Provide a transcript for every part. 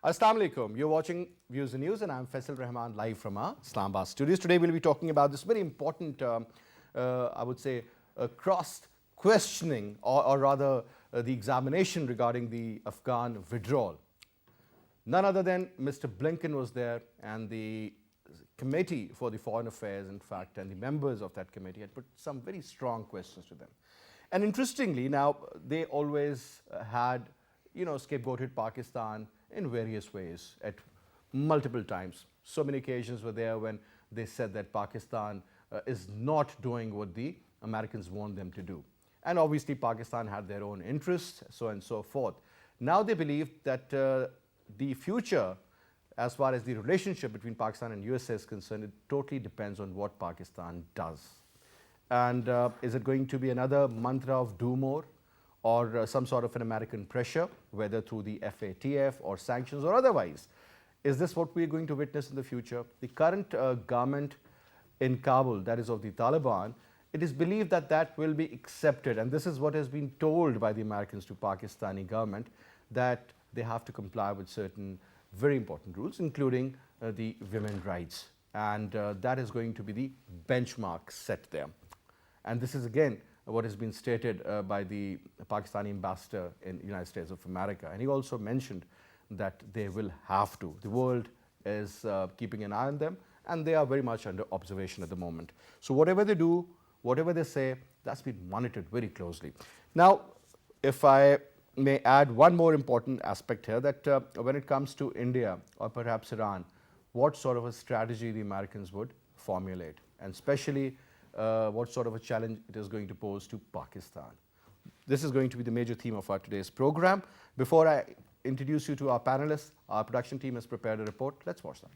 Assalamu alaikum. You're watching Views and News and I'm Faisal Rehman live from our Islamabad studios. Today we'll be talking about this very important, I would say, cross-questioning or rather the examination regarding the Afghan withdrawal. None other than Mr. Blinken was there and the Committee for the Foreign Affairs, in fact, and the members of that committee had put some very strong questions to them. And interestingly, now they always had, scapegoated Pakistan in various ways at multiple times. So many occasions were there when they said that Pakistan is not doing what the Americans want them to do. And obviously Pakistan had their own interests, so on and so forth. Now they believe that the future, as far as the relationship between Pakistan and USA is concerned, it totally depends on what Pakistan does. And is it going to be another mantra of do more or some sort of an American pressure, whether through the FATF or sanctions or otherwise? Is this what we are going to witness in the future? The current government in Kabul, that is of the Taliban, it is believed that that will be accepted, and this is what has been told by the Americans to Pakistani government, that they have to comply with certain very important rules, including the women's rights, and that is going to be the benchmark set there. And this is again what has been stated by the Pakistani ambassador in the United States of America, and he also mentioned that they will have to. The world is keeping an eye on them and they are very much under observation at the moment. So whatever they do, whatever they say, that's been monitored very closely. Now, if I may add one more important aspect here, that when it comes to India or perhaps Iran, what sort of a strategy the Americans would formulate, and especially what sort of a challenge it is going to pose to Pakistan. This is going to be the major theme of our today's program. Before I introduce you to our panelists, our production team has prepared a report. Let's watch that.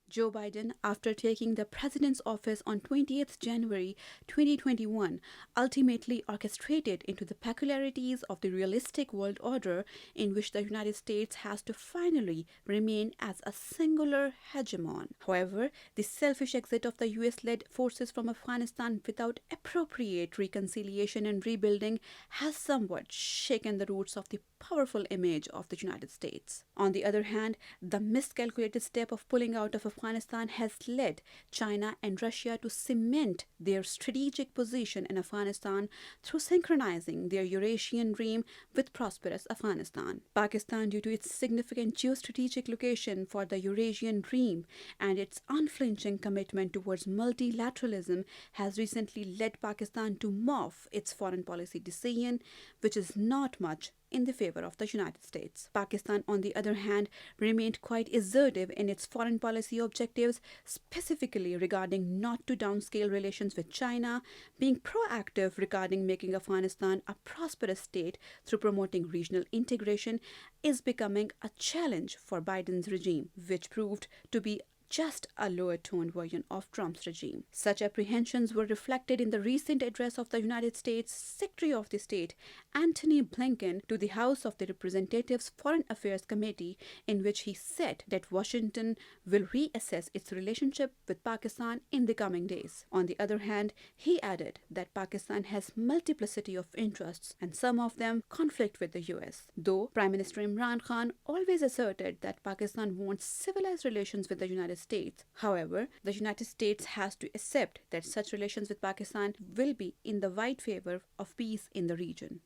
Joe Biden, after taking the president's office on 20th January 2021, ultimately orchestrated into the peculiarities of the realistic world order in which the United States has to finally remain as a singular hegemon. However, the selfish exit of the US-led forces from Afghanistan without appropriate reconciliation and rebuilding has somewhat shaken the roots of the powerful image of the United States. On the other hand, the miscalculated step of pulling out of Afghanistan has led China and Russia to cement their strategic position in Afghanistan through synchronizing their Eurasian dream with prosperous Afghanistan. Pakistan, due to its significant geostrategic location for the Eurasian dream and its unflinching commitment towards multilateralism, has recently led Pakistan to morph its foreign policy decision, which is not much in the favor of the United States. Pakistan, on the other hand, remained quite assertive in its foreign policy objectives, specifically regarding not to downscale relations with China, being proactive regarding making Afghanistan a prosperous state through promoting regional integration is becoming a challenge for Biden's regime, which proved to be just a lower-toned version of Trump's regime. Such apprehensions were reflected in the recent address of the United States Secretary of the State, Antony Blinken, to the House of the Representatives Foreign Affairs Committee, in which he said that Washington will reassess its relationship with Pakistan in the coming days. On the other hand, he added that Pakistan has multiplicity of interests and some of them conflict with the US. Though Prime Minister Imran Khan always asserted that Pakistan wants civilized relations with the United States. However, the United States has to accept that such relations with Pakistan will be in the wide favor of peace in the region.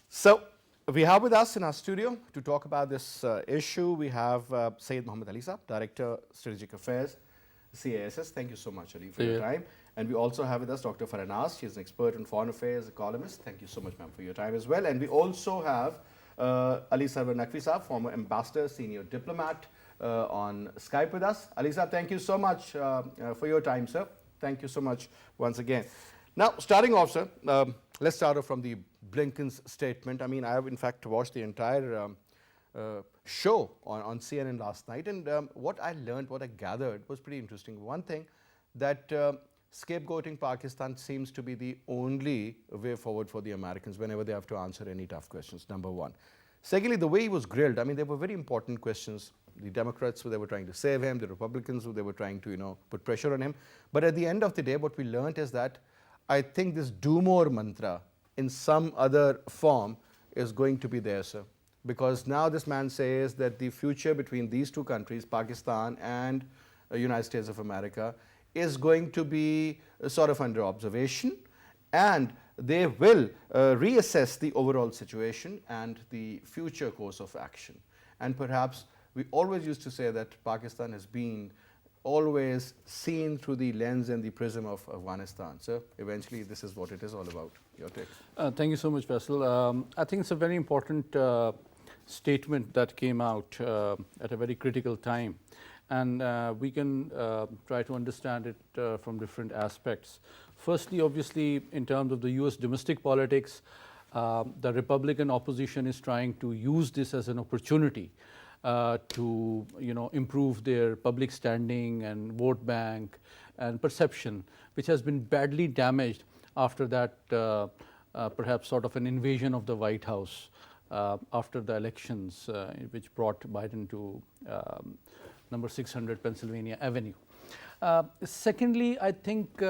So, we have with us in our studio to talk about this issue, we have Syed Mohammed Ali Saab, Director Strategic Affairs, CASS. Thank you so much, Ali, for your time. And we also have with us Dr. FARAH. She is an expert in foreign affairs, a columnist. Thank you so much, ma'am, for your time as well. And we also have Ali Sarwar NAQVI Saab, former ambassador, senior diplomat on Skype with us. Ali Saab, thank you so much for your time, sir. Thank you so much once again. Now, starting off, sir, let's start off from the Blinken's statement. I mean, I have in fact watched the entire show on CNN last night, and what I learned, what I gathered was pretty interesting. One thing, that scapegoating Pakistan seems to be the only way forward for the Americans whenever they have to answer any tough questions, number one. Secondly, the way he was grilled, I mean, they were very important questions. The Democrats, they were trying to save him. The Republicans, they were trying to, put pressure on him. But at the end of the day, what we learned is that I think this do more mantra in some other form is going to be there, sir. Because now this man says that the future between these two countries, Pakistan and United States of America, is going to be sort of under observation, and they will reassess the overall situation and the future course of action. And perhaps we always used to say that Pakistan has been always seen through the lens and the prism of Afghanistan. So eventually this is what it is all about. Your take. Thank you so much, Faisal. I think it's a very important statement that came out at a very critical time, and we can try to understand it from different aspects. Firstly, obviously, in terms of the US domestic politics, the Republican opposition is trying to use this as an opportunity to improve their public standing and vote bank and perception, which has been badly damaged after that perhaps sort of an invasion of the White House after the elections, which brought Biden to number 600 Pennsylvania Avenue. Secondly, I think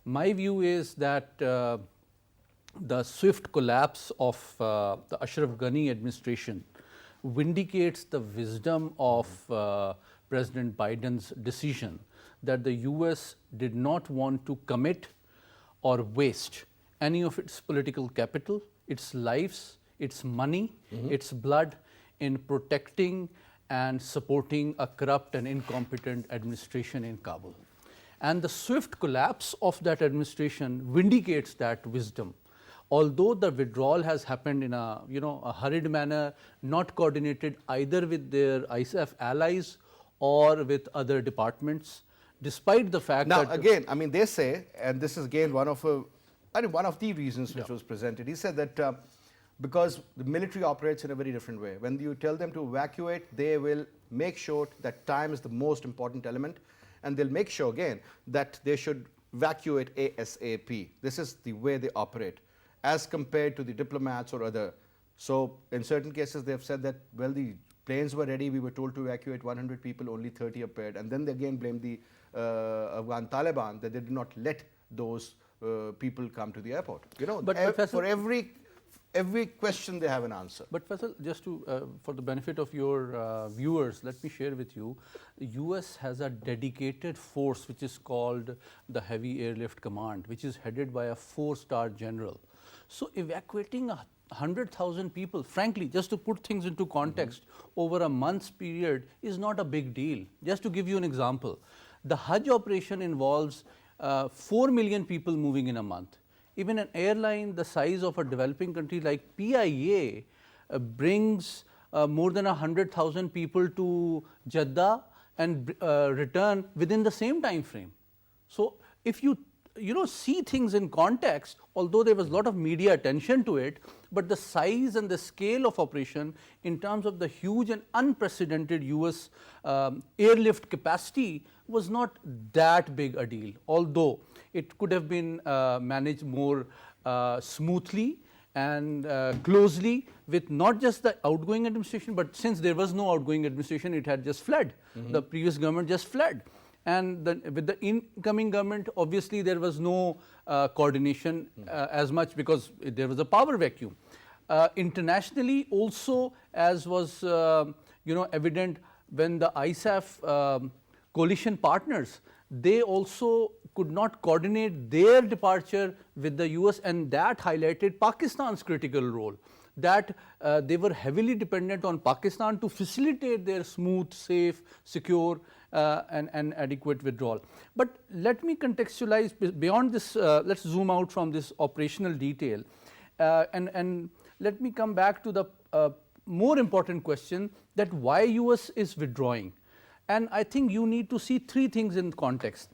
my view is that the swift collapse of the Ashraf Ghani administration vindicates the wisdom of President Biden's decision that the US did not want to commit or waste any of its political capital, its lives, its money, its blood in protecting and supporting a corrupt and incompetent administration in Kabul. And the swift collapse of that administration vindicates that wisdom. Although the withdrawal has happened in a a hurried manner, not coordinated either with their ISAF allies or with other departments, despite the fact Now, that again, I mean, they say, and this is again one of the reasons which was presented. He said that because the military operates in a very different way. When you tell them to evacuate, they will make sure that time is the most important element, and they'll make sure again that they should evacuate ASAP. This is the way they operate, as compared to the diplomats or other. So in certain cases, they have said that, well, the planes were ready, we were told to evacuate 100 people, only 30 appeared. And then they again blame the Afghan Taliban that they did not let those people come to the airport. But for every question they have an answer. But Faisal, just to for the benefit of your viewers, let me share with you, the US has a dedicated force which is called the Heavy Airlift Command, which is headed by a 4-star general. So evacuating 100,000 people, frankly, just to put things into context, over a month's period is not a big deal. Just to give you an example, the Hajj operation involves 4 million people moving in a month. Even an airline the size of a developing country like PIA brings more than 100,000 people to Jeddah and return within the same time frame. So if you see things in context, although there was a lot of media attention to it, but the size and the scale of operation in terms of the huge and unprecedented US airlift capacity was not that big a deal, although it could have been managed more smoothly and closely with not just the outgoing administration, but since there was no outgoing administration, it had just fled. The previous government just fled. And with the incoming government, obviously there was no coordination as much because there was a power vacuum. Internationally also, as was evident when the ISAF coalition partners, they also could not coordinate their departure with the US, and that highlighted Pakistan's critical role, that they were heavily dependent on Pakistan to facilitate their smooth, safe, secure and adequate withdrawal. But let me contextualize beyond this, let's zoom out from this operational detail and let me come back to the more important question, that why US is withdrawing. And I think you need to see 3 things in context.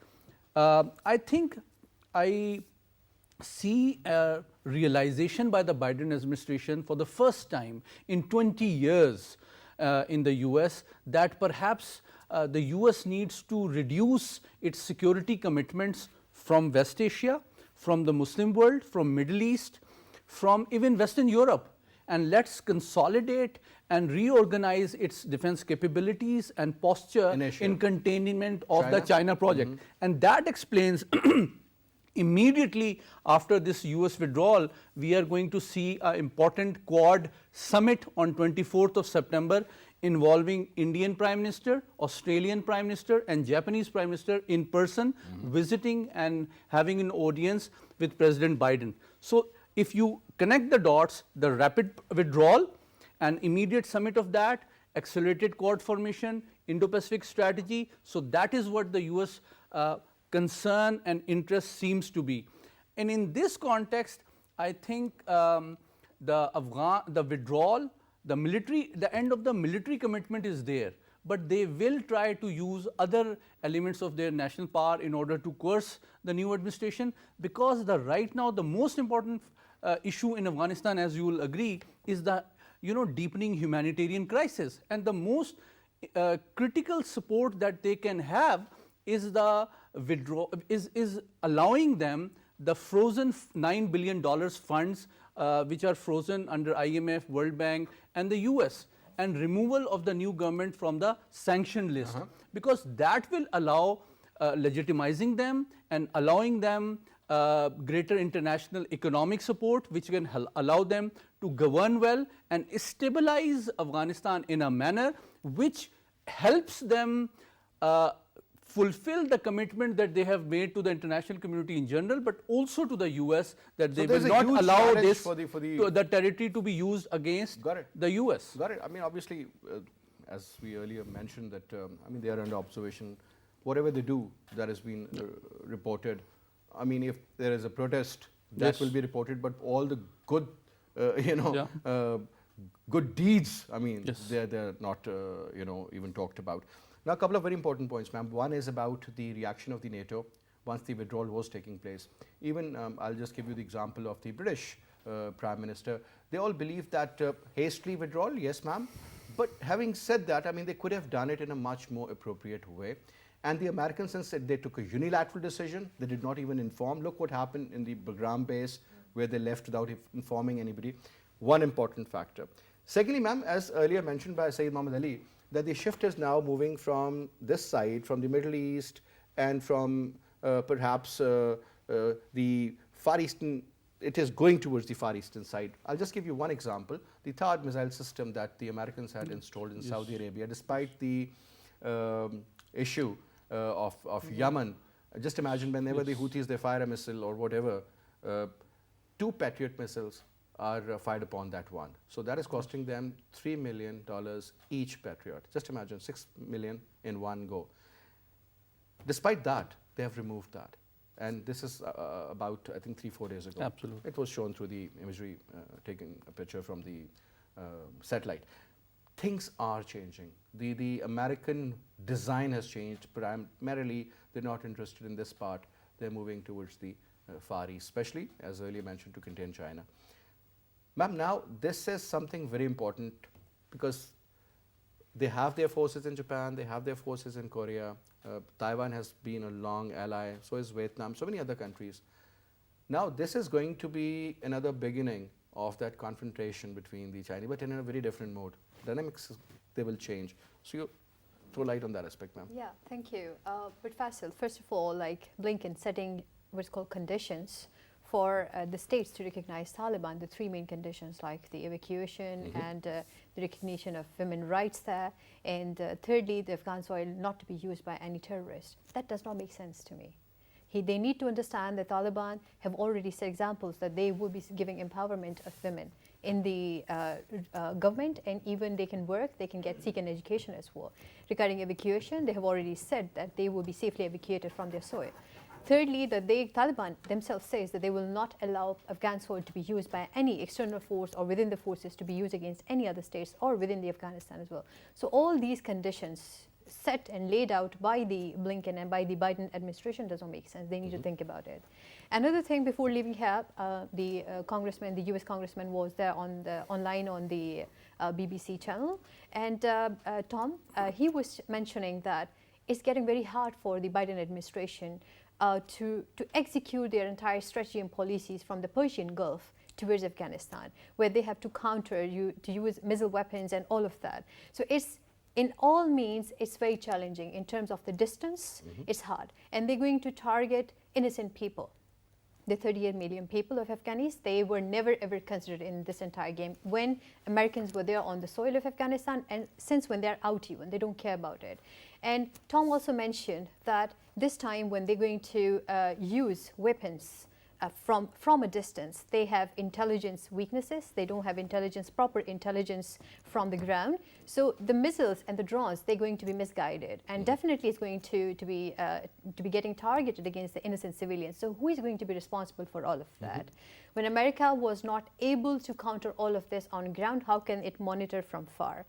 I think I see a realization by the Biden administration for the first time in 20 years in the US that perhaps the US needs to reduce its security commitments from West Asia, from the Muslim world, from Middle East, from even Western Europe, and let's consolidate and reorganize its defense capabilities and posture in containment of the China project. And that explains immediately after this US withdrawal, we are going to see an important Quad summit on 24th of September involving Indian Prime Minister, Australian Prime Minister and Japanese Prime Minister in person, visiting and having an audience with President Biden. So if you connect the dots, the rapid withdrawal, an immediate summit of that, accelerated Quad formation, Indo-Pacific strategy, so that is what the US concern and interest seems to be. And in this context, I think the withdrawal, the end of the military commitment is there, but they will try to use other elements of their national power in order to coerce the new administration, because right now the most important issue in Afghanistan, as you will agree, is the deepening humanitarian crisis, and the most critical support that they can have is the withdrawal, is allowing them the frozen $9 billion funds which are frozen under IMF, World Bank and the US, and removal of the new government from the sanctioned list, because that will allow legitimizing them and allowing them greater international economic support, which can allow them to govern well and stabilize Afghanistan in a manner which helps them fulfill the commitment that they have made to the international community in general, but also to the US, that they will not allow this the territory to be used against the US. Got it. I mean, obviously, as we earlier mentioned, that I mean, they are under observation. Whatever they do, that has been reported. I mean, if there is a protest, that will be reported, but all the good, good deeds, I mean, they're not, even talked about. Now, a couple of very important points, ma'am. One is about the reaction of the NATO once the withdrawal was taking place. Even, I'll just give you the example of the British Prime Minister. They all believe that hastily withdrawal, yes, ma'am. But having said that, I mean, they could have done it in a much more appropriate way. And the Americans, since they took a unilateral decision, they did not even inform. Look what happened in the Bagram base, where they left without informing anybody. One important factor. Secondly, ma'am, as earlier mentioned by Syed Muhammad Ali, that the shift is now moving from this side, from the Middle East, and from perhaps the Far Eastern, it is going towards the Far Eastern side. I'll just give you one example. The THAAD missile system that the Americans had installed in Saudi Arabia, despite the issue of Yemen. Just imagine whenever the Houthis, they fire a missile or whatever, 2 Patriot missiles are fired upon that one. So that is costing them $3 million each Patriot. Just imagine, 6 million in one go. Despite that, they have removed that. And this is about, I think, 3-4 days ago. Absolutely. It was shown through the imagery, taking a picture from the satellite. Things are changing. The American design has changed. Primarily, they're not interested in this part. They're moving towards the Far East, especially, as earlier mentioned, to contain China. Ma'am, now this is something very important, because they have their forces in Japan, they have their forces in Korea. Taiwan has been a long ally, so is Vietnam, so many other countries. Now this is going to be another beginning of that confrontation between the Chinese, but in a very different mode. Dynamics, they will change. So you throw light on that aspect, ma'am. Yeah, thank you. But Faisal, first of all, like Blinken setting what's called conditions for the states to recognize Taliban, the 3 main conditions, like the evacuation and the recognition of women's rights there, and thirdly, the Afghan soil not to be used by any terrorist. That does not make sense to me. They need to understand that Taliban have already set examples that they will be giving empowerment of women in the government, and even they can work, they can seek an education as well. Regarding evacuation, they have already said that they will be safely evacuated from their soil. Thirdly, that Taliban themselves says that they will not allow Afghan soil to be used by any external force or within the forces to be used against any other states or within the Afghanistan as well. So all these conditions set and laid out by the Blinken and by the Biden administration doesn't make sense. They need to think about it. Another thing, before leaving here, the congressman, the US congressman, was there online on the BBC channel, and Tom, he was mentioning that it's getting very hard for the Biden administration to execute their entire strategy and policies from the Persian Gulf towards Afghanistan, where they have to to use missile weapons and all of that. So it's, in all means, it's very challenging in terms of the distance. It's hard, and they're going to target innocent people. the 38 million people of Afghanistan, they were never ever considered in this entire game when Americans were there on the soil of Afghanistan, and since when they're out even, they don't care about it. And Tom also mentioned that this time when they're going to use weapons from a distance, they have intelligence weaknesses. They don't have proper intelligence from the ground. So the missiles and the drones, they're going to be misguided, and definitely it's going to be getting targeted against the innocent civilians. So who is going to be responsible for all of that? When America was not able to counter all of this on ground, how can it monitor from far?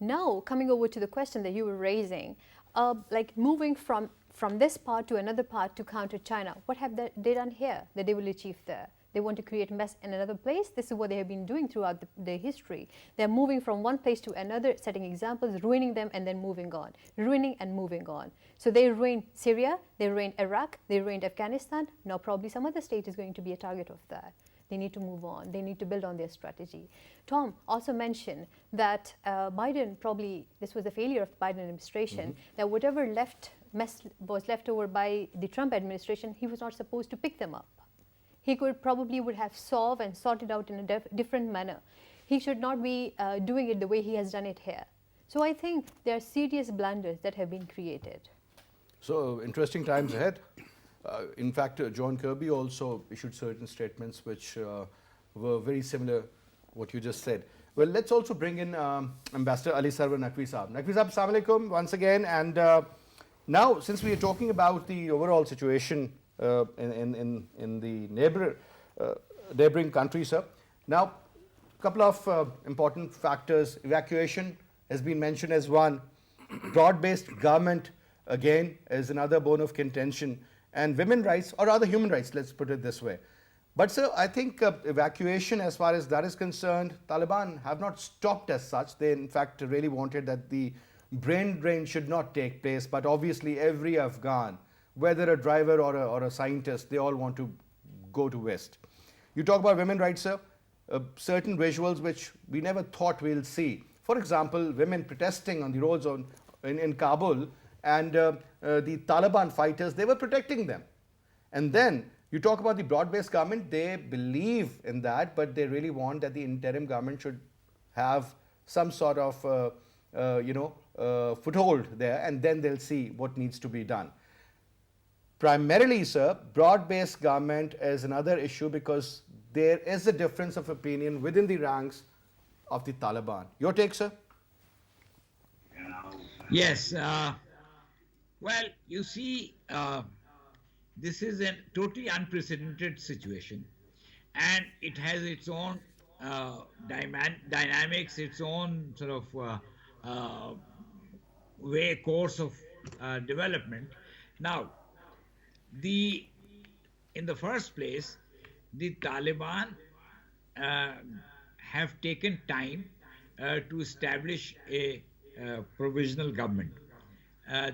Now, coming over to the question that you were raising, like moving from this part to another part to counter China, what have they done here that they will achieve there? They want to create mess in another place. This is what they have been doing throughout the history. They're moving from one place to another, setting examples, ruining them, and then moving on, ruining and moving on. So they ruined Syria, they ruined Iraq, they ruined Afghanistan. Now probably some other state is going to be a target of that. They need to move on. They need to build on their strategy. Tom also mentioned that Biden, probably this was a failure of the Biden administration, that whatever mess was left over by the Trump administration, he was not supposed to pick them up. He would have solved and sorted out in a different manner. He should not be doing it the way he has done it here. So I think there are serious blunders that have been created. So interesting times ahead. In fact, John Kirby also issued certain statements which were very similar what you just said. Well, let's also bring in Ambassador Ali Sarwar NAQVI Saab. NAQVI Saab, Assalamu Alaikum once again. And now, since we are talking about the overall situation in the neighboring countries, sir, now a couple of important factors. Evacuation has been mentioned as one. Broad-based government, again, is another bone of contention. And women's rights, or rather human rights, let's put it this way. But sir, I think evacuation, as far as that is concerned, Taliban have not stopped as such. They in fact really wanted that the brain drain should not take place. But obviously every Afghan, whether a driver or a scientist, they all want to go to West. You talk about women's rights, sir, certain visuals which we never thought we'll see. For example, women protesting on the roads in Kabul, and the Taliban fighters, they were protecting them. And then you talk about the broad-based government, they believe in that, but they really want that the interim government should have some sort of foothold there, and then they'll see what needs to be done. Primarily, sir, broad-based government is another issue because there is a difference of opinion within the ranks of the Taliban. Your take, sir? Yes. Well, you see, this is a totally unprecedented situation, and it has its own dynamics, its own sort of course of development. Now, in the first place, the Taliban have taken time to establish a provisional government.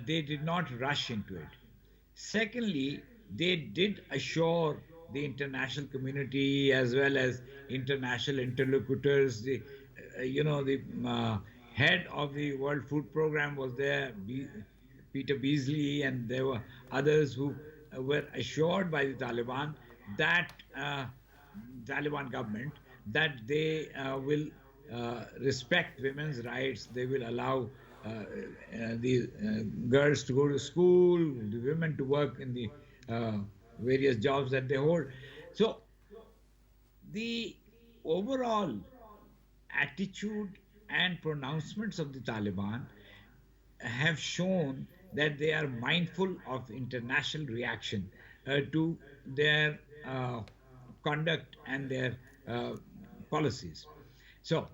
They did not rush into it. Secondly, they did assure the international community as well as international interlocutors. The head of the World Food Program was there, Peter Beasley, and there were others who were assured by the Taliban government that they will respect women's rights. They will allow the girls to go to school, the women to work in the various jobs that they hold. So the overall attitude and pronouncements of the Taliban have shown that they are mindful of international reaction to their conduct and their policies. So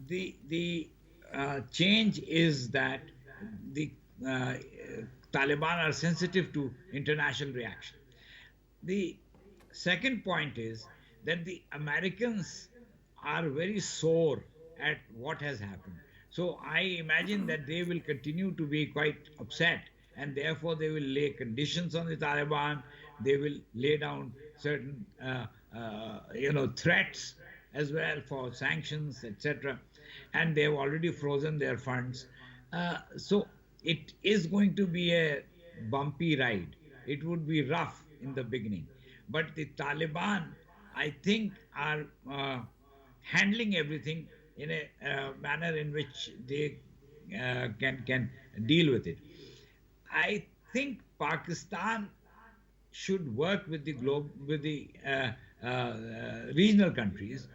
the change is that the Taliban are sensitive to international reaction. The second point is that the Americans are very sore at what has happened. So I imagine that they will continue to be quite upset, and therefore they will lay conditions on the Taliban. They will lay down certain threats as well for sanctions, etc. And they have already frozen their funds. So it is going to be a bumpy ride. It would be rough in the beginning. but the Taliban, I think, are handling everything in a manner in which they can deal with it. I think Pakistan should work with the with the regional countries,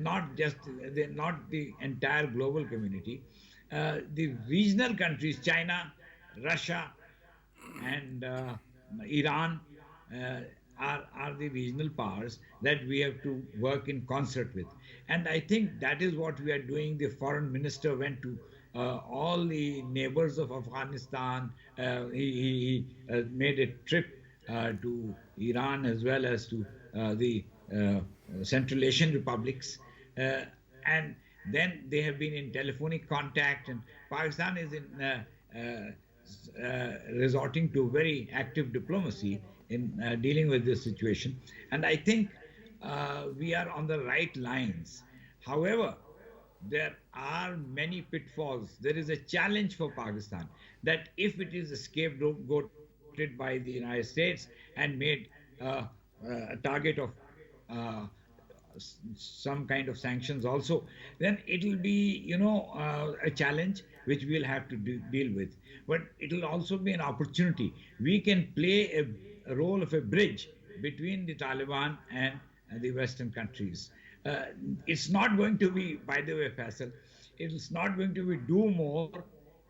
not the entire global community. The regional countries, China, Russia, and Iran, uh, are the regional powers that we have to work in concert with. And I think that is what we are doing. The foreign minister went to all the neighbors of Afghanistan. He made a trip to Iran as well as to the Central Asian republics. And then they have been in telephonic contact, and Pakistan is in resorting to very active diplomacy in dealing with this situation. And I think we are on the right lines. However, there are many pitfalls. There is a challenge for Pakistan that if it is scapegoated by the United States and made a target of some kind of sanctions also, then it will be, a challenge which we'll have to deal with. But it will also be an opportunity. We can play a role of a bridge between the Taliban and the Western countries. It's not going to be, by the way, Faisal, it's not going to be do more.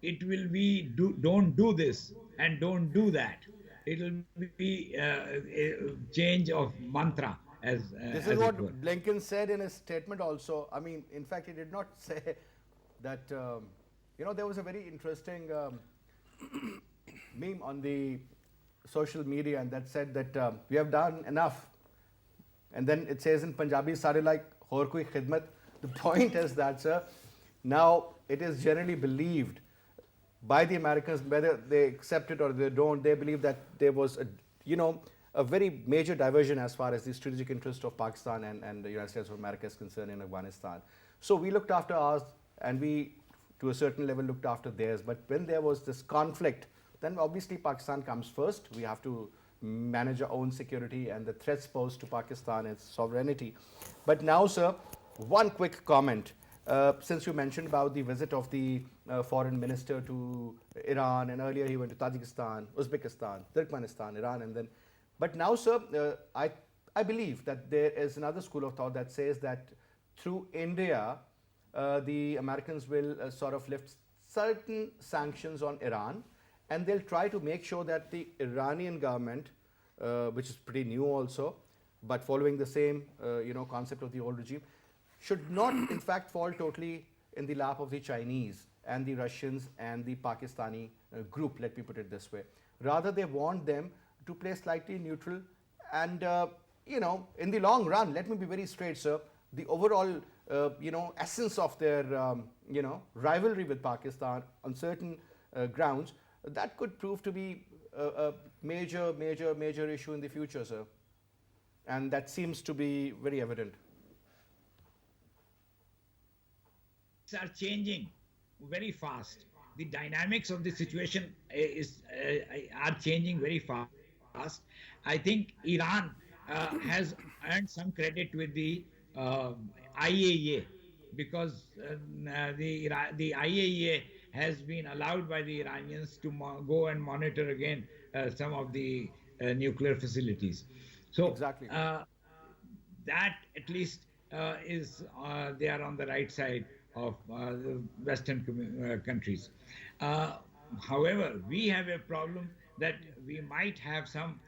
It will be don't do this and don't do that. It will be a change of mantra. This is what Blinken said in his statement also. I mean, in fact, he did not say that, there was a very interesting meme on the social media, and that said that we have done enough. And then it says in Punjabi, sare like aur koi khidmat. The point is that, sir, now it is generally believed by the Americans, whether they accept it or they don't, they believe that there was a very major diversion as far as the strategic interest of Pakistan and the United States of America is concerned in Afghanistan. So we looked after ours, and we, to a certain level, looked after theirs. But when there was this conflict, then obviously Pakistan comes first. We have to manage our own security and the threats posed to Pakistan, its sovereignty. But now, sir, one quick comment. Since you mentioned about the visit of the foreign minister to Iran, and earlier he went to Tajikistan, Uzbekistan, Turkmenistan, Iran, and then. But now, sir, I believe that there is another school of thought that says that through India, the Americans will sort of lift certain sanctions on Iran, and they'll try to make sure that the Iranian government, which is pretty new also, but following the same concept of the old regime, should not in fact fall totally in the lap of the Chinese and the Russians and the Pakistani group, let me put it this way. Rather, they want them to play slightly neutral, and in the long run, let me be very straight, sir, the overall essence of their rivalry with Pakistan on certain grounds, that could prove to be a major issue in the future, sir, and that seems to be very evident. Are changing very fast. The dynamics of the situation are changing very fast. I think Iran has earned some credit with the IAEA, because the IAEA has been allowed by the Iranians to go and monitor again some of the nuclear facilities. So exactly. That at least is they are on the right side of the Western countries. However, we have a problem that we might have some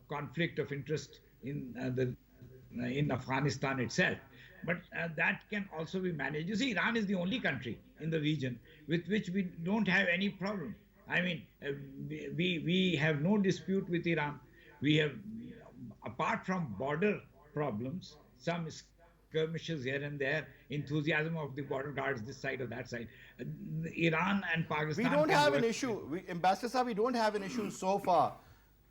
conflict of interest in Afghanistan itself. But that can also be managed. You see, Iran is the only country in the region with which we don't have any problem. I mean, we have no dispute with Iran. We have, apart from border problems, some skirmishes here and there, enthusiasm of the border guards this side or that side. Iran and Pakistan. We don't have an issue. Ambassador Saab, we don't have an issue so far.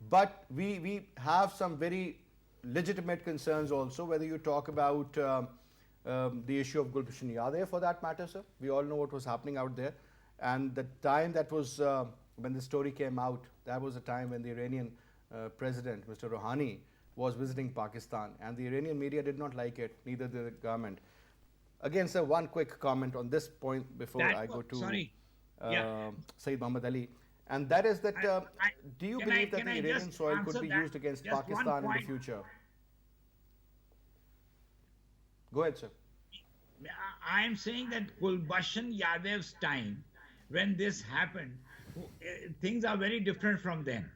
But we have some very legitimate concerns also, whether you talk about the issue of Gulbushan Yadeh for that matter, sir. We all know what was happening out there. And the time that was, when the story came out, that was a time when the Iranian president, Mr. Rouhani, was visiting Pakistan, and the Iranian media did not like it, neither did the government. Again, sir, one quick comment on this point before I go to Sayyid Muhammad Ali, and that is that do you believe that the Iranian soil could be used against Pakistan in the future? Go ahead, sir. I am saying that Kulbhushan Yadav's time, when this happened, things are very different from then.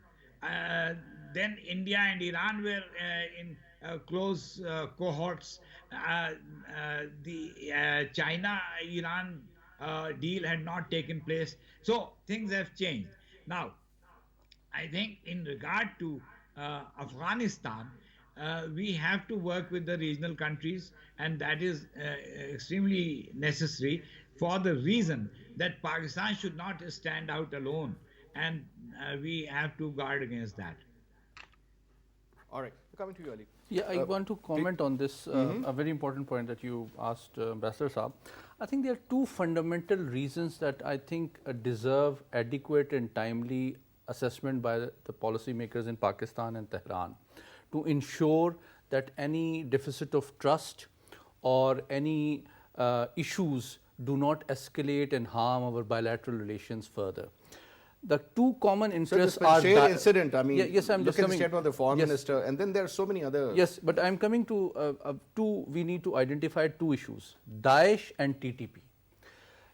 Then India and Iran were in close cohorts. The China-Iran deal had not taken place. So things have changed. Now, I think in regard to Afghanistan, we have to work with the regional countries, and that is extremely necessary for the reason that Pakistan should not stand out alone, and we have to guard against that. All right, coming to you, Ali. Yeah, I want to comment on this, a very important point that you asked, Ambassador Saab. I think there are two fundamental reasons that I think deserve adequate and timely assessment by the policymakers in Pakistan and Tehran to ensure that any deficit of trust or any issues do not escalate and harm our bilateral relations further. The two common interests are the incident. I mean, yes, I'm look just at coming. the statement of the foreign minister, and then there are so many others. Yes, but I'm coming to two. We need to identify two issues: Daesh and TTP.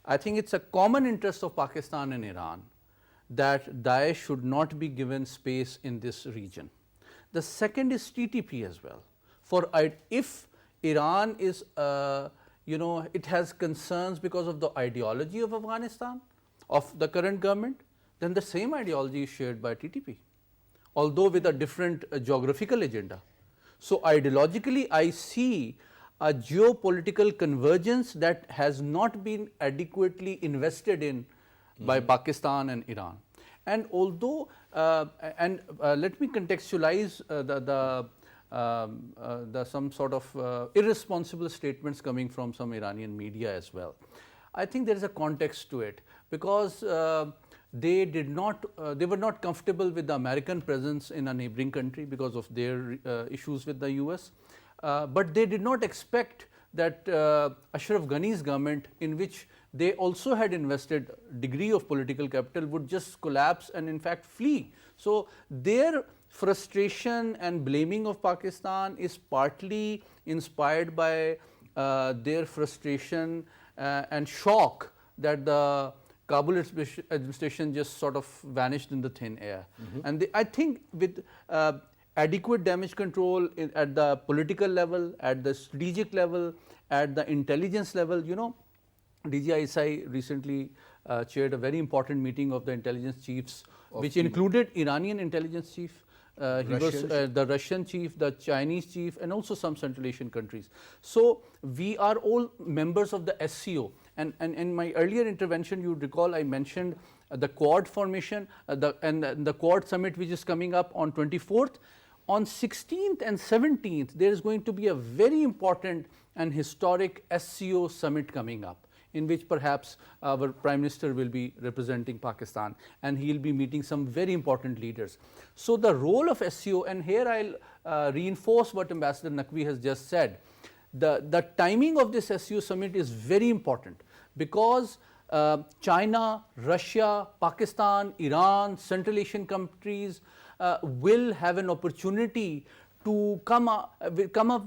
I think it's a common interest of Pakistan and Iran that Daesh should not be given space in this region. The second is TTP as well. For if Iran is, it has concerns because of the ideology of Afghanistan, of the current government, then the same ideology is shared by TTP, although with a different geographical agenda. So ideologically, I see a geopolitical convergence that has not been adequately invested in by Pakistan and Iran. And although, let me contextualize the some sort of irresponsible statements coming from some Iranian media as well. I think there is a context to it, because they were not comfortable with the American presence in a neighboring country because of their issues with the US. But they did not expect that Ashraf Ghani's government, in which they also had invested degree of political capital, would just collapse and in fact flee. So their frustration and blaming of Pakistan is partly inspired by their frustration and shock that the Kabul administration just sort of vanished in the thin air. And I think with adequate damage control at the political level, at the strategic level, at the intelligence level, DGISI recently chaired a very important meeting of the intelligence chiefs, which included Iranian intelligence chief, he was the Russian chief, the Chinese chief, and also some Central Asian countries. So we are all members of the SCO. And in my earlier intervention, you recall I mentioned the Quad formation and the Quad summit, which is coming up on 24th. On 16th and 17th, there is going to be a very important and historic SCO summit coming up, in which perhaps our Prime Minister will be representing Pakistan, and he will be meeting some very important leaders. So the role of SCO, and here I'll reinforce what Ambassador NAQVI has just said, the timing of this SCO summit is very important, because China, Russia, Pakistan, Iran, Central Asian countries will have an opportunity to come up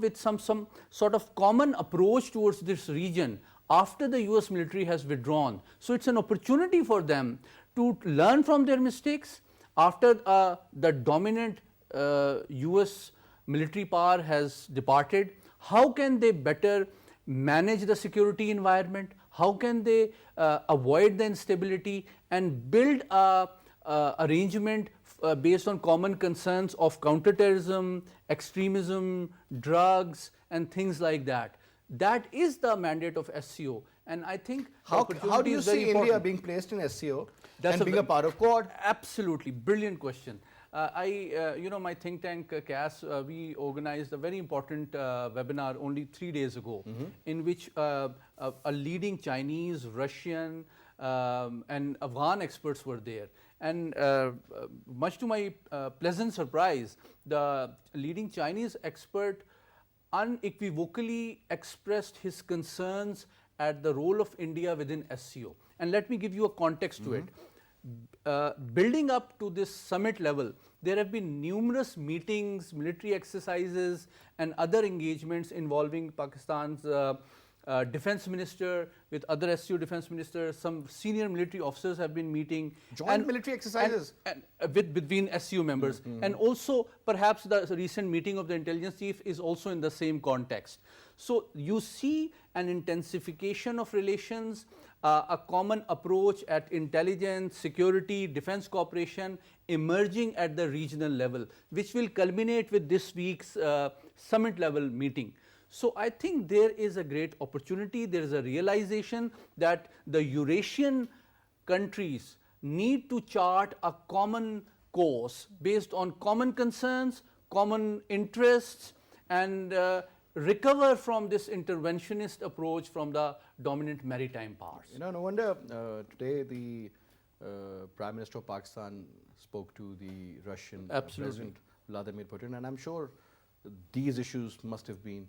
with some sort of common approach towards this region after the US military has withdrawn. So it's an opportunity for them to learn from their mistakes after the dominant US military power has departed. How can they better manage the security environment? How can they avoid the instability and build a arrangement based on common concerns of counterterrorism, extremism, drugs, and things like that? That is the mandate of SCO, and I think how do you see India being placed in SCO and being a part of Quad? Absolutely, brilliant question. My think tank CAS, we organized a very important webinar only 3 days ago, in which a leading Chinese, Russian, and Afghan experts were there, And much to my pleasant surprise, the leading Chinese expert unequivocally expressed his concerns at the role of India within SCO. And let me give you a context to it. Building up to this summit level, there have been numerous meetings, military exercises, and other engagements involving Pakistan's defense minister with other SCO defense ministers. Some senior military officers have been meeting. Joint military exercises? And between SCO members. And also perhaps the recent meeting of the intelligence chief is also in the same context. So you see an intensification of relations, a common approach at intelligence, security, defense cooperation emerging at the regional level, which will culminate with this week's summit level meeting. So I think there is a great opportunity, there is a realization that the Eurasian countries need to chart a common course based on common concerns, common interests, and recover from this interventionist approach from the dominant maritime powers. You know, no wonder today the Prime Minister of Pakistan spoke to the Russian President Vladimir Putin, and I'm sure these issues must have been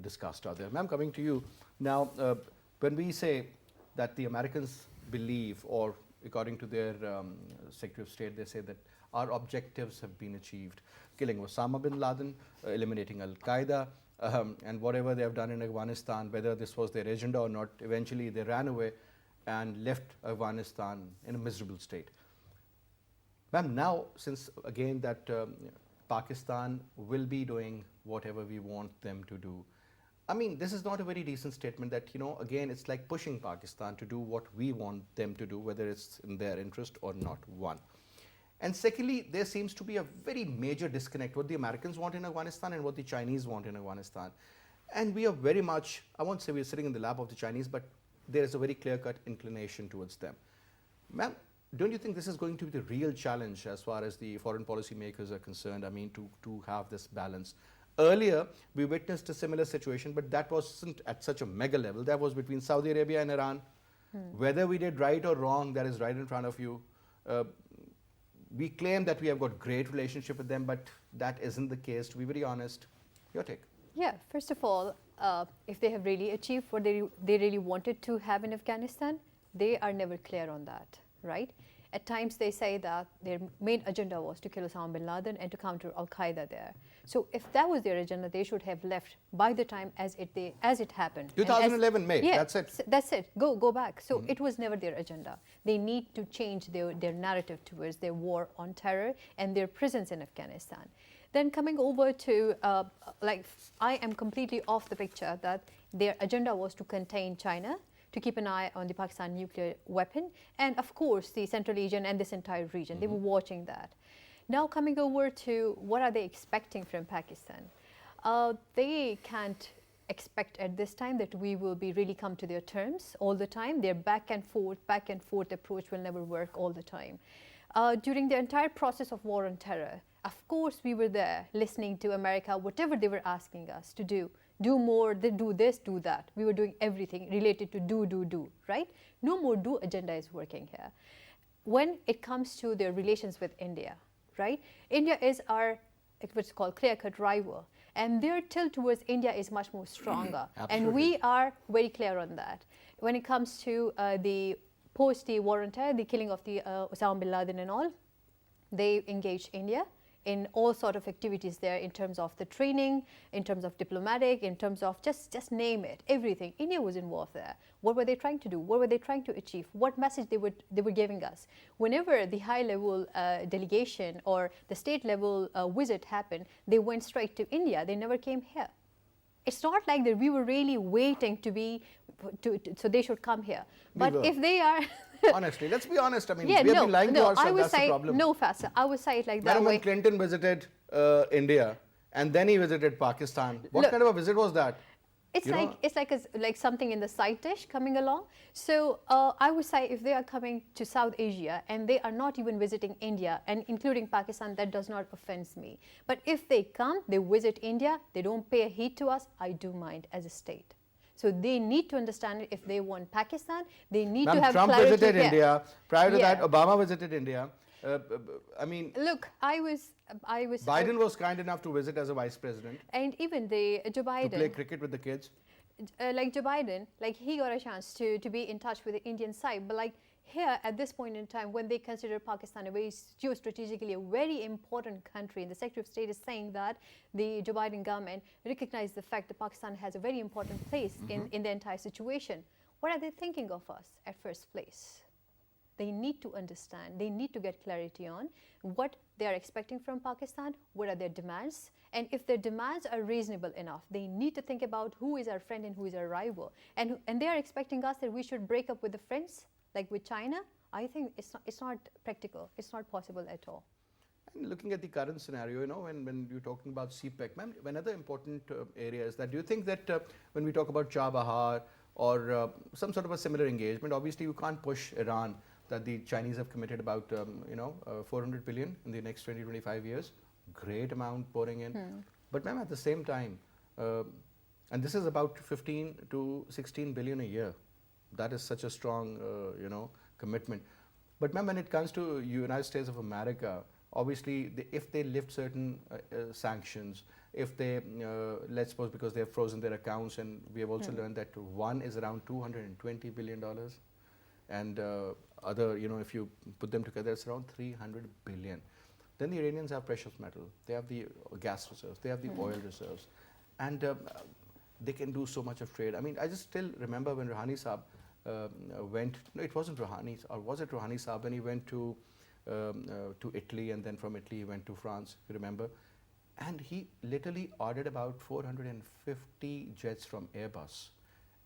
discussed out there. Ma'am, coming to you. Now, when we say that the Americans believe, or according to their Secretary of State, they say that our objectives have been achieved. Killing Osama bin Laden, eliminating Al-Qaeda, and whatever they have done in Afghanistan, whether this was their agenda or not, eventually they ran away and left Afghanistan in a miserable state. Ma'am, now since again that Pakistan will be doing whatever we want them to do, I mean, this is not a very decent statement that, you know, again, it's like pushing Pakistan to do what we want them to do, whether it's in their interest or not, one. And secondly, there seems to be a very major disconnect what the Americans want in Afghanistan and what the Chinese want in Afghanistan. And we are very much, I won't say we're sitting in the lap of the Chinese, but there is a very clear-cut inclination towards them. Ma'am, don't you think this is going to be the real challenge as far as the foreign policy makers are concerned? I mean, to have this balance. Earlier, we witnessed a similar situation, but that wasn't at such a mega level. That was between Saudi Arabia and Iran. Whether we did right or wrong, that is right in front of you. We claim that we have got great relationship with them, but that isn't the case, to be very honest. Your take? Yeah, first of all, if they have really achieved what they really wanted to have in Afghanistan, they are never clear on that, right? At times they say that their main agenda was to kill Osama bin Laden and to counter Al-Qaeda there. So if that was their agenda, they should have left by the time as it happened. 2011 May, yeah, that's it. That's it, go back. So it was never their agenda. They need to change their narrative towards their war on terror and their presence in Afghanistan. Then coming over to, I am completely off the picture that their agenda was to contain China, to keep an eye on the Pakistan nuclear weapon, and of course the Central Asian and this entire region. They were watching that. Now coming over to what are they expecting from Pakistan? They can't expect at this time that we will be really come to their terms all the time. Their back and forth approach will never work all the time. During the entire process of war on terror, of course we were there listening to America, whatever they were asking us to do. Do more, they do this, do that. We were doing everything related to do, right? No more do agenda is working here. When it comes to their relations with India, right? India is our, what's called clear-cut rival. And their tilt towards India is much more stronger. And we are very clear on that. When it comes to the post the war on terror, the killing of the Osama bin Laden and all, they engaged India in all sort of activities there in terms of the training, in terms of diplomatic, in terms of just name it, everything. India was involved there. What were they trying to do? What were they trying to achieve? What message they were giving us? Whenever the high-level delegation or the state-level visit happened, they went straight to India. They never came here. It's not like that we were really waiting so they should come here. But if they are... Honestly, let's be honest. I mean, we have been lying to ourselves. That's the problem. No, Faisal, I would say it like that way. When Clinton visited India and then he visited Pakistan, what kind of a visit was that? It's like something in the side dish coming along. So I would say if they are coming to South Asia and they are not even visiting India and including Pakistan, that does not offend me. But if they come, they visit India, they don't pay a heed to us, I do mind as a state. So they need to understand it. If they want Pakistan, they need to Ma'am, have Trump clarity visited here. India. Prior to Yeah. that, Obama visited India. I mean, Look, I was Biden was kind enough to visit as a vice president and even the Joe to play Biden, cricket with the kids. like Joe Biden, like he got a chance to be in touch with the Indian side, but like here at this point in time, when they consider Pakistan a very geostrategically a very important country, and the Secretary of State is saying that the Joe Biden government recognized the fact that Pakistan has a very important place in the entire situation. What are they thinking of us at first place? They need to understand, they need to get clarity on what they are expecting from Pakistan, what are their demands, and if their demands are reasonable enough, they need to think about who is our friend and who is our rival. And they are expecting us that we should break up with the friends, like with China. I think it's not practical, it's not possible at all. And looking at the current scenario, you know, when you're talking about SKYPE, ma'am, another important area is that do you think that when we talk about Chabahar or some sort of a similar engagement, obviously you can't push Iran that the Chinese have committed about 400 billion in the next 20-25 years, great amount pouring in. But ma'am, at the same time, and this is about 15 to 16 billion a year. That is such a strong commitment. But ma'am, when it comes to United States of America, obviously if they lift certain sanctions, if they let's suppose because they have frozen their accounts, and we have also learned that one is around $220 billion, and other, if you put them together, it's around 300 billion. Then the Iranians have precious metal, they have the gas reserves, they have the oil reserves, and they can do so much of trade. I mean, I just still remember when Rouhani Saab went, no, it wasn't Rouhani, or was it Rouhani Saab, when he went to Italy, and then from Italy he went to France, if you remember, and he literally ordered about 450 jets from Airbus,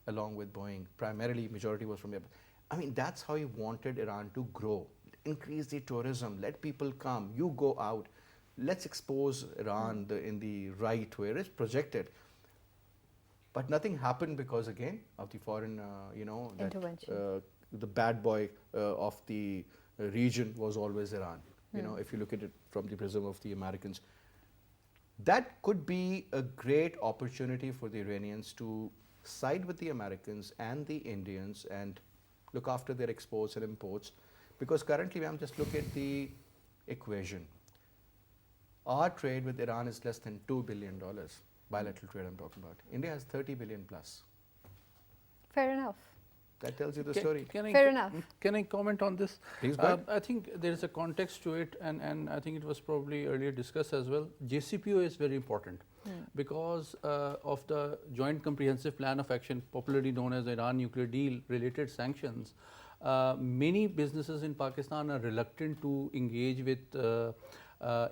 along with Boeing. Primarily, majority was from Airbus. I mean, that's how he wanted Iran to grow. Increase the tourism, let people come, you go out. Let's expose Iran in the right way. It's projected. But nothing happened because, again, of the foreign, intervention. The bad boy of the region was always Iran. If you look at it from the prism of the Americans. That could be a great opportunity for the Iranians to side with the Americans and the Indians and look after their exports and imports, because currently, ma'am, just look at the equation. Our trade with Iran is less than $2 billion, bilateral trade I'm talking about. India has 30 billion plus. Fair enough. That tells you the story. Fair enough. Can I comment on this? Please go ahead. I think there is a context to it, and I think it was probably earlier discussed as well. JCPOA is very important because of the Joint Comprehensive Plan of Action, popularly known as the Iran nuclear deal related sanctions. Many businesses in Pakistan are reluctant to engage with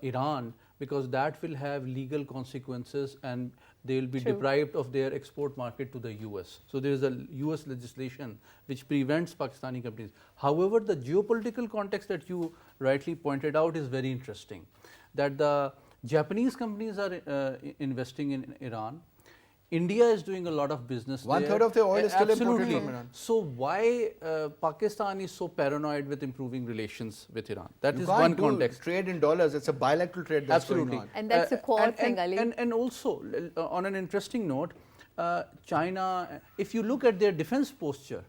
Iran because that will have legal consequences and they will be deprived of their export market to the US. So there is a US legislation which prevents Pakistani companies. However, the geopolitical context that you rightly pointed out is very interesting, that the Japanese companies are investing in Iran. India is doing a lot of business there. 1/3 of the oil is still imported Absolutely. from Iran. So why Pakistan is so paranoid with improving relations with Iran? That You is can't one do context. trade in dollars. It's a bilateral trade that's Absolutely. going on. And that's the core thing, Ali. And also, on an interesting note, China, if you look at their defense posture,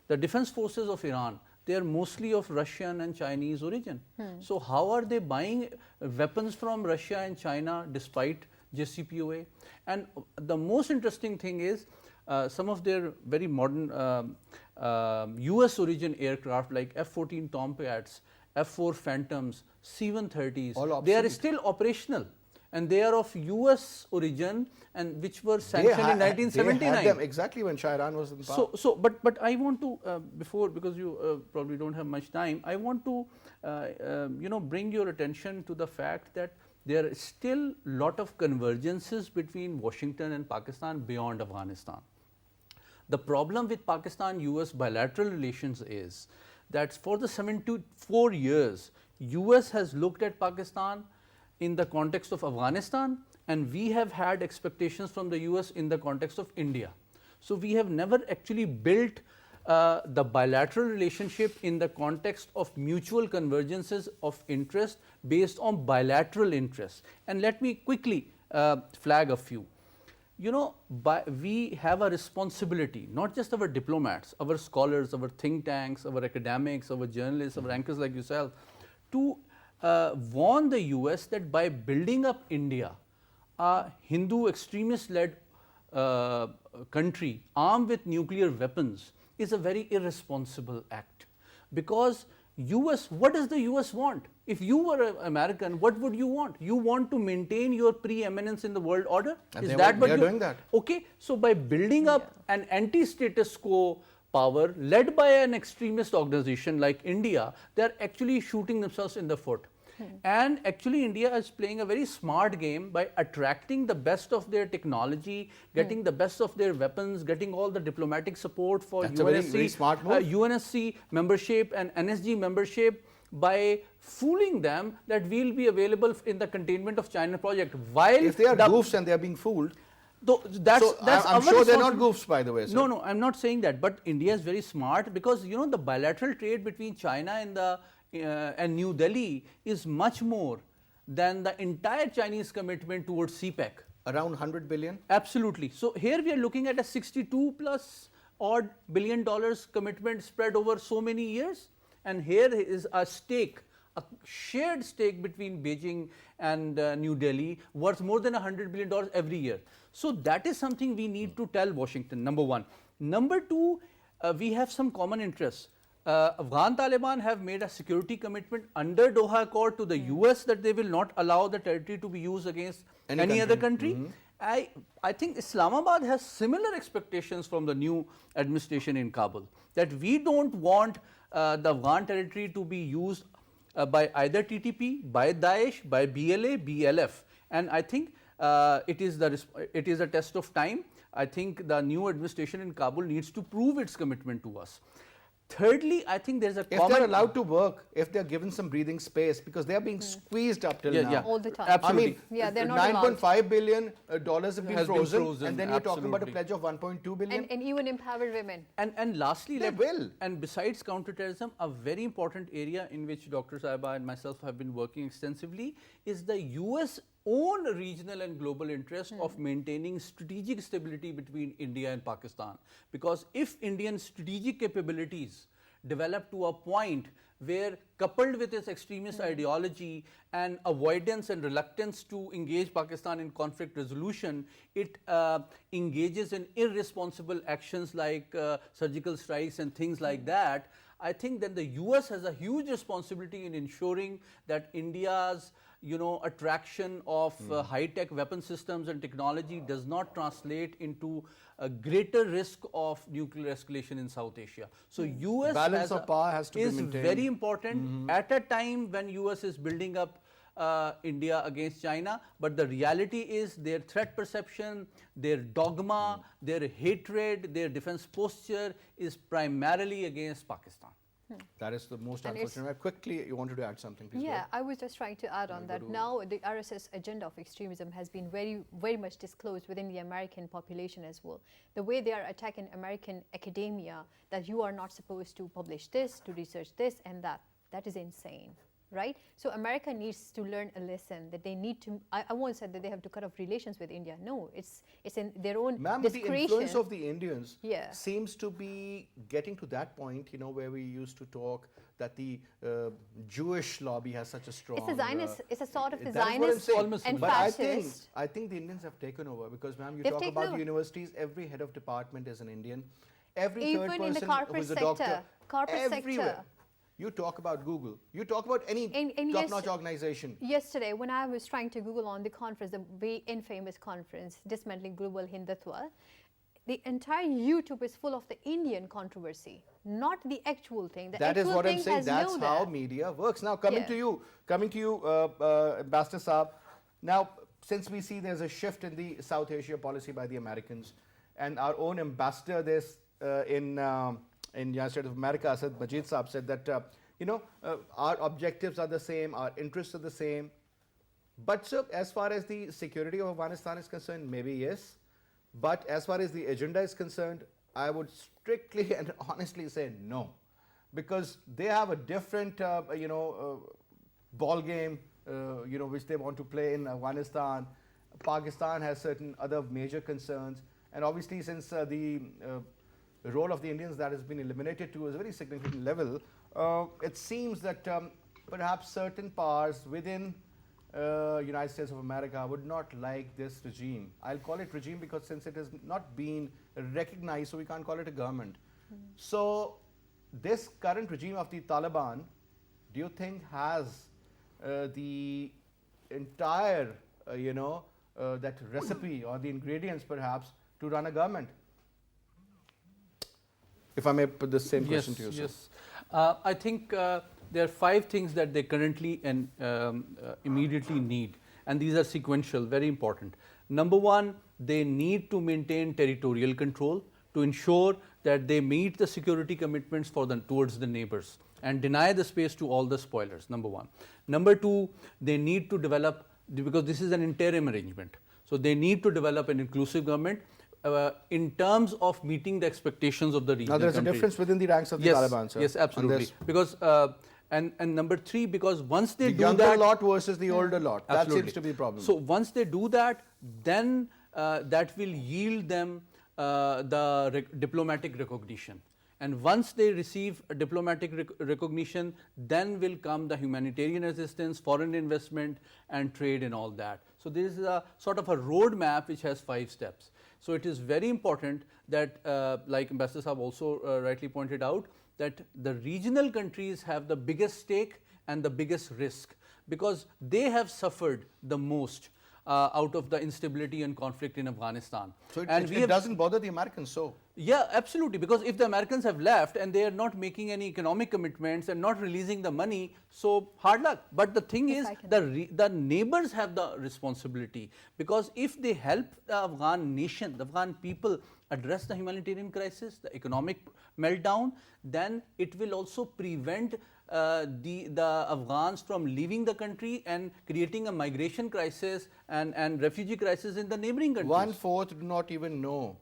the defense forces of Iran, they are mostly of Russian and Chinese origin. So how are they buying weapons from Russia and China despite JCPOA? And the most interesting thing is some of their very modern US origin aircraft like F-14 Tomcats, F-4 Phantoms, C-130s, All they are obsolete. still operational. And they are of US origin and which were sanctioned in 1979. They had them exactly when Shah Iran was in power. But I want to because you probably don't have much time, I want to bring your attention to the fact that there are still lot of convergences between Washington and Pakistan beyond Afghanistan. The problem with Pakistan-US bilateral relations is that for the 74 years, US has looked at Pakistan in the context of Afghanistan, and we have had expectations from the US in the context of India. So we have never actually built the bilateral relationship in the context of mutual convergences of interest based on bilateral interests. And let me quickly flag a few. you know, we have a responsibility, not just our diplomats, our scholars, our think tanks, our academics, our journalists, our anchors like yourself, to warn the US that by building up India, a Hindu extremist-led country armed with nuclear weapons is a very irresponsible act. Because US, what does the US want? If you were an American, what would you want? You want to maintain your preeminence in the world order? And is they that what are you doing that. Okay, so by building up an anti-status quo power led by an extremist organization like India, they are actually shooting themselves in the foot. And actually India is playing a very smart game by attracting the best of their technology, getting the best of their weapons, getting all the diplomatic support for That's a very smart move. UNSC membership and NSG membership, by fooling them that we will be available in the containment of China project. While If they are goofs and they are being fooled, that's I'm our sure they're not responsibility. goofs, by the way. Sir. No, I'm not saying that, but India is very smart, because you know the bilateral trade between China and New Delhi is much more than the entire Chinese commitment towards CPEC. Around 100 billion. Absolutely. So here we are looking at a 62 plus odd $billion commitment spread over so many years, and here is a stake, a shared stake between Beijing and New Delhi worth more than $100 billion every year. So that is something we need to tell Washington, number one. Number two, we have some common interests. Afghan Taliban have made a security commitment under Doha Accord to the US that they will not allow the territory to be used against any other country. I think Islamabad has similar expectations from the new administration in Kabul, that we don't want the Afghan territory to be used by either TTP, by Daesh, by BLA, BLF. And I think it is a test of time. I think the new administration in Kabul needs to prove its commitment to us. Thirdly, I think there's a If common... they're allowed to work, if they're given some breathing space, because they're being squeezed up till now. All the time. Absolutely. I mean, Yeah, they're not allowed. $9.5 billion dollars have been Has been frozen, frozen, and then you're talking about a absolutely. pledge of 1.2 billion. And even empowered women. And lastly, They will. and besides counterterrorism, a very important area in which Dr. Saiba and myself have been working extensively is the US own regional and global interest of maintaining strategic stability between India and Pakistan. Because if Indian strategic capabilities develop to a point where, coupled with its extremist ideology and avoidance and reluctance to engage Pakistan in conflict resolution, it engages in irresponsible actions like surgical strikes and things like that, I think then the US has a huge responsibility in ensuring that India's attraction of high-tech weapon systems and technology does not translate into a greater risk of nuclear escalation in South Asia. So US Balance of power has to be is maintained. very important at a time when US is building up India against China, but the reality is their threat perception, their dogma, their hatred, their defense posture is primarily against Pakistan. That is the most And it's- unfortunate. Quickly, you wanted to add something, please. Yeah, I was just trying to add on that. Now, the RSS agenda of extremism has been very, very much disclosed within the American population as well. The way they are attacking American academia, that you are not supposed to publish this, to research this and that is insane. Right? So America needs to learn a lesson that they need to, I won't say that they have to cut off relations with India. No, it's in their own Ma'am, the discretion. influence of the Indians Yeah. seems to be getting to that point, where we used to talk that the Jewish lobby has such a strong... It's a Zionist, it's a sort of a that is what I'm Zionist saying. Almost and But fascist. I think the Indians have taken over, because ma'am, you They've talk taken about over. the universities, every head of department is an Indian. Every Even third in the person corporate who's a sector, doctor, corporate everywhere. sector. You talk about Google, you talk about any And top-notch organization. Yesterday, when I was trying to Google on the conference, the very infamous conference, Dismantling Global Hindutva, the entire YouTube is full of the Indian controversy, not the actual thing. The That is actual what I'm thing saying. has That's no how that. media works. Now, coming Yeah. to you, Ambassador Saab. Now, since we see there's a shift in the South Asia policy by the Americans, and our own ambassador in United States of America, Asad Majid Saab, said that our objectives are the same, our interests are the same. But so, as far as the security of Afghanistan is concerned, maybe yes. But as far as the agenda is concerned, I would strictly and honestly say no, because they have a different, ball game, which they want to play in Afghanistan. Pakistan has certain other major concerns, and obviously since the role of the Indians that has been eliminated to a very significant level, it seems that perhaps certain powers within United States of America would not like this regime. I'll call it regime because since it has not been recognized, so we can't call it a government. So this current regime of the Taliban, do you think has the entire, that recipe or the ingredients perhaps to run a government? If I may put the same question to you, sir. Yes. I think there are 5 things that they currently and immediately need, and these are sequential, very important. Number 1, they need to maintain territorial control to ensure that they meet the security commitments towards the neighbors and deny the space to all the spoilers, number 1. Number 2, they need to develop, because this is an interim arrangement, so they need to develop an inclusive government in terms of meeting the expectations of the regional Now there's countries. a difference within the ranks of the Taliban, sir. Yes, absolutely. Because and number 3, because once they the do younger that, lot versus the older lot, absolutely. that seems to be a problem. So once they do that, then that will yield them the diplomatic recognition. And once they receive a diplomatic recognition, then will come the humanitarian assistance, foreign investment and trade and all that. So this is a sort of a roadmap which has 5 steps. So it is very important that, like Ambassador Saab also rightly pointed out, that the regional countries have the biggest stake and the biggest risk, because they have suffered the most out of the instability and conflict in Afghanistan. So and it doesn't bother the Americans, so? Yeah, absolutely, because if the Americans have left and they are not making any economic commitments and not releasing the money, so hard luck. But the thing is, the neighbors have the responsibility, because if they help the Afghan nation, the Afghan people address the humanitarian crisis, the economic meltdown, then it will also prevent the Afghans from leaving the country and creating a migration crisis and refugee crisis in the neighboring countries. 1/4 do not even know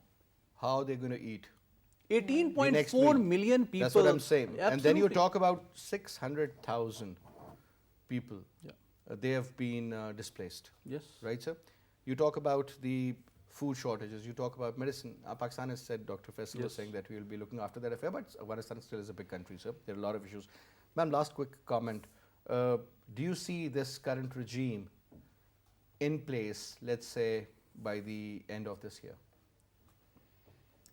how they're going to eat. 18.4 million people. That's what I'm saying. Absolutely. And then you talk about 600,000 people. Yeah. They have been displaced. Yes. Right, sir? You talk about the food shortages, you talk about medicine. Pakistan has said, Dr. Faisal was saying that we will be looking after that affair, but Afghanistan still is a big country, sir. There are a lot of issues. Ma'am, last quick comment. Do you see this current regime in place, let's say, by the end of this year?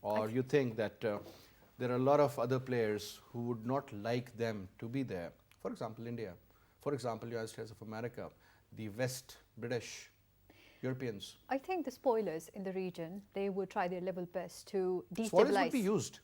Or you think that there are a lot of other players who would not like them to be there? For example, India. For example, United States of America, the West, British, Europeans. I think the spoilers in the region, they would try their level best to destabilize. Spoilers would be used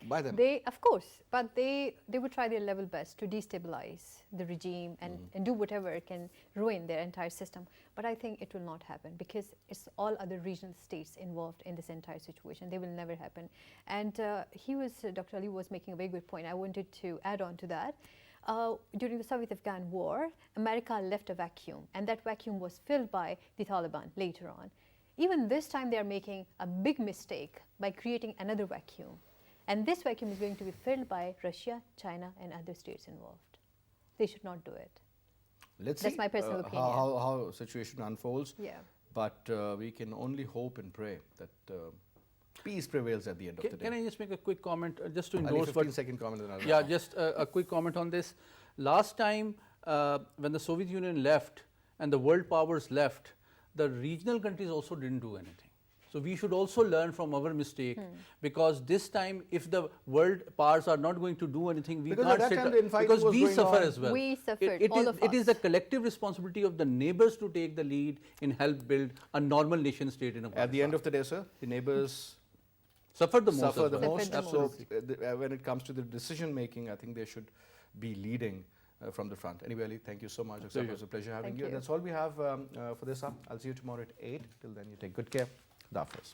by them. They, of course, but they would try their level best to destabilize the regime and do whatever can ruin their entire system. But I think it will not happen, because it's all other regional states involved in this entire situation. They will never happen. And Dr. Ali was making a very good point. I wanted to add on to that. During the Soviet-Afghan war, America left a vacuum, and that vacuum was filled by the Taliban later on. Even this time, they are making a big mistake by creating another vacuum. And this vacuum is going to be filled by Russia, China, and other states involved. They should not do it. Let's That's see my personal opinion. how situation unfolds. Yeah. But we can only hope and pray that peace prevails at the end of the day. Can I just make a quick comment just to Ali, endorse 15-second comment. Then I'll Yeah, just a quick comment on this. Last time when the Soviet Union left and the world powers left, the regional countries also didn't do anything. So we should also learn from our mistake, because this time if the world powers are not going to do anything, we Because can't at that sit time the infighting because was we going suffer on. as well. We suffered, It all is, of it is us. the collective responsibility of the neighbors to take the lead in help build a normal nation state in Afghanistan. At the end of the day, sir, the neighbors suffer the most. suffer as the well. most. Suffer the So when it comes to the decision making, I think they should be leading from the front. Anyway, Ali, thank you so much. It was a pleasure having Thank you. you. That's all we have for this. I'll see you tomorrow at 8. Till then, you take good care. Khudafis.